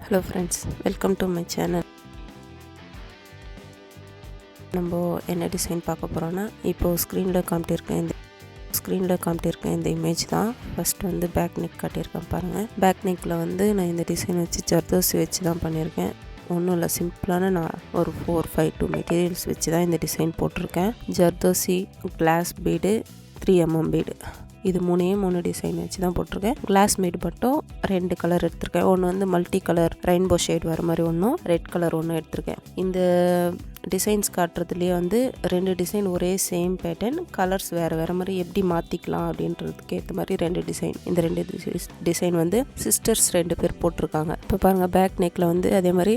Hello friends, welcome to my channel. நம்ம என்ன design பார்க்க போகிறோன்னா, இப்போது ஸ்க்ரீனில் காமிட்டிருக்கேன் இந்த இமேஜ் தான். ஃபஸ்ட்டு வந்து பேக் நெக் காட்டியிருக்கேன் பாருங்கள். பேக் நெக்கில் வந்து நான் இந்த டிசைன் வச்சு ஜர்தோசி வச்சு தான் பண்ணியிருக்கேன். ஒன்றும் இல்லை, சிம்பிளான நான் ஒரு 4-5 மெட்டீரியல்ஸ் வச்சு தான் இந்த டிசைன் போட்டிருக்கேன். Zardozi, class bead, 3mm bead, இது 3 டிசைன் வச்சு தான் போட்டிருக்கேன். கிளாஸ் பீடு மட்டும் 2 கலர் எடுத்திருக்கேன். ஒன்று வந்து மல்டி கலர் ரெயின்போ ஷேட் வர மாதிரி ஒன்றும், ரெட் கலர் ஒன்று எடுத்திருக்கேன். இந்த டிசைன்ஸ் காட்டுறதுலேயே வந்து 2 டிசைன் ஒரே சேம் பேட்டர்ன், கலர்ஸ் வேறு மாதிரி எப்படி மாற்றிக்கலாம் அப்படின்றதுக்கு ஏற்ற மாதிரி 2 டிசைன். இந்த 2 டிசைன் வந்து சிஸ்டர்ஸ் 2 பேர் போட்டிருக்காங்க. இப்போ பாருங்கள், பேக் நெக்கில் வந்து அதே மாதிரி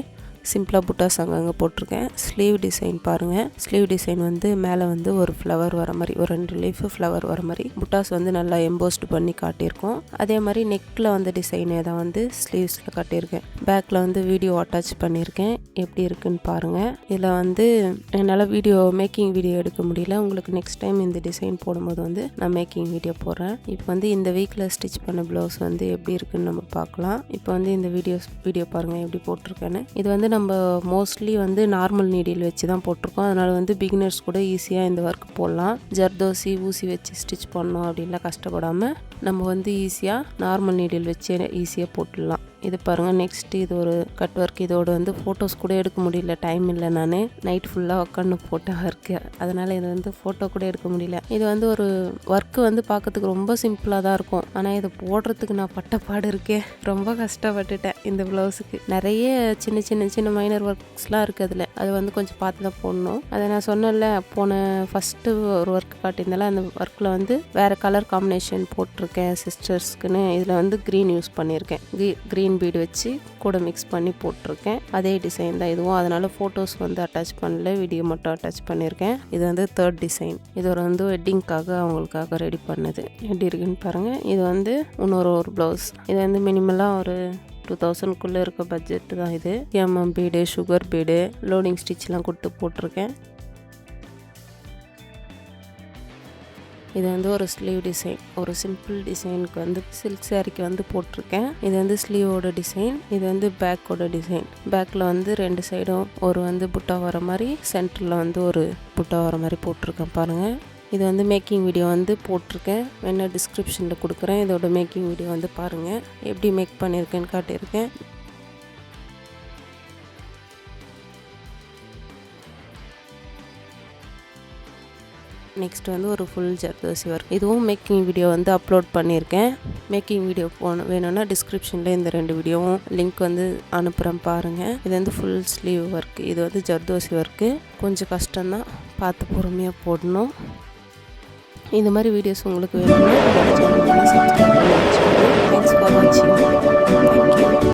சிம்பிளாக புட்டாஸ் அங்கங்கே போட்டிருக்கேன். ஸ்லீவ் டிசைன் பாருங்கள். ஸ்லீவ் டிசைன் வந்து மேலே வந்து ஒரு ஃப்ளவர் வர மாதிரி, ஒரு 2 லீஃப் ஃப்ளவர் வர மாதிரி புட்டாஸ் வந்து நல்லா எம்போஸ்ட் பண்ணி காட்டியிருக்கோம். அதே மாதிரி நெக்கில் வந்து டிசைனே தான் வந்து ஸ்லீவ்ஸில் காட்டியிருக்கேன். பேக்கில் வந்து வீடியோ அட்டாச் பண்ணியிருக்கேன், எப்படி இருக்குன்னு பாருங்கள். இதில் வந்து என்னால் மேக்கிங் வீடியோ எடுக்க முடியல. உங்களுக்கு நெக்ஸ்ட் டைம் இந்த டிசைன் போடும்போது வந்து நான் மேக்கிங் வீடியோ போடுறேன். இப்போ வந்து இந்த வீக்கில் ஸ்டிச் பண்ண ப்ளவுஸ் வந்து எப்படி இருக்குன்னு நம்ம பார்க்கலாம். இப்போ வந்து இந்த வீடியோ பாருங்கள் எப்படி போட்டிருக்கேன்னு. இது வந்து நம்ம மோஸ்ட்லி வந்து நார்மல் நீடில் வச்சு தான் போட்டிருக்கோம். அதனால் வந்து பிகினர்ஸ் கூட ஈஸியாக இந்த ஒர்க் போடலாம். ஜர்தோசி ஊசி வச்சு ஸ்டிச் பண்ணோம் அப்படின்லாம் கஷ்டப்படாமல் நம்ம வந்து ஈஸியாக நார்மல் நீடில் வச்சு ஈஸியாக போட்டுடலாம். இது பாருங்கள், நெக்ஸ்ட்டு இது ஒரு கட் ஒர்க். இதோட வந்து ஃபோட்டோஸ் கூட எடுக்க முடியல, டைம் இல்லை. நான் நைட் ஃபுல்லாக உட்காந்து போட்டேன் ஒர்க்கு, அதனால் இது வந்து ஃபோட்டோ கூட எடுக்க முடியல. இது வந்து ஒரு ஒர்க்கு வந்து பார்க்கறதுக்கு ரொம்ப சிம்பிளாக தான் இருக்கும், ஆனால் இதை போடுறதுக்கு நான் பட்டப்பாடு இருக்கேன். ரொம்ப கஷ்டப்பட்டுட்டேன் இந்த ப்ளவுஸுக்கு. நிறைய சின்ன மைனர் ஒர்க்ஸ்லாம் இருக்குது அதில். அது வந்து கொஞ்சம் பார்த்து தான் போடணும். அதை நான் சொன்னேன்ல, ஃபஸ்ட்டு ஒரு ஒர்க் காட்டியிருந்தால அந்த ஒர்க்கில் வந்து வேறு கலர் காம்பினேஷன் போட்டிருக்கேன் சிஸ்டர்ஸ்க்குன்னு. இதில் வந்து க்ரீன் யூஸ் பண்ணியிருக்கேன். க்ரீன் பீடு வச்சு கூட மிக்ஸ் பண்ணி போட்டிருக்கேன். அதே டிசைன் தான் இதுவும், அதனால் ஃபோட்டோஸ் வந்து அட்டாச் பண்ணல, வீடியோ மட்டும் அட்டாச் பண்ணியிருக்கேன். இது வந்து 3rd டிசைன். இது வந்து வெட்டிங்க்காக அவங்களுக்காக ரெடி பண்ணது. எப்படி இருக்குன்னு பாருங்கள். இது வந்து இன்னொரு ப்ளவுஸ். இது வந்து மினிமலாக ஒரு 2000 இருக்க பட்ஜெட்டு தான் இது. பீடு, சுகர் பீடு, லோடிங் ஸ்டிச்லாம் கொடுத்து போட்டிருக்கேன். இது வந்து ஒரு ஸ்லீவ் டிசைன், ஒரு சிம்பிள் டிசைனுக்கு வந்து சில்க் சாரிக்கு வந்து போட்டிருக்கேன். இது வந்து ஸ்லீவோட டிசைன். இது வந்து பேக்கோட டிசைன். பேக்கில் வந்து 2 சைடும் ஒரு வந்து புட்டா வர மாதிரி, சென்டரில் வந்து ஒரு புட்டா வர மாதிரி போட்டிருக்கேன் பாருங்கள். இது வந்து மேக்கிங் வீடியோ வந்து போட்டிருக்கேன், வேணா டிஸ்கிரிப்ஷனில் கொடுக்குறேன். இதோட மேக்கிங் வீடியோ வந்து பாருங்கள், எப்படி மேக் பண்ணியிருக்கேன்னு காட்டியிருக்கேன். நெக்ஸ்ட் வந்து ஒரு ஃபுல் ஜர்தோசி ஒர்க். இதுவும் மேக்கிங் வீடியோ வந்து அப்லோட் பண்ணியிருக்கேன். மேக்கிங் வீடியோ வேணும்னா டிஸ்கிரிப்ஷனில் இந்த 2 வீடியோவும் லிங்க் வந்து அனுப்புகிறேன் பாருங்கள். இது வந்து ஃபுல் ஸ்லீவ் ஒர்க். இது வந்து ஜர்தோசி ஒர்க்கு. கொஞ்சம் கஷ்டம்தான், பார்த்து பொறுமையாக போடணும். இந்த மாதிரி வீடியோஸ் உங்களுக்கு வேணும்னா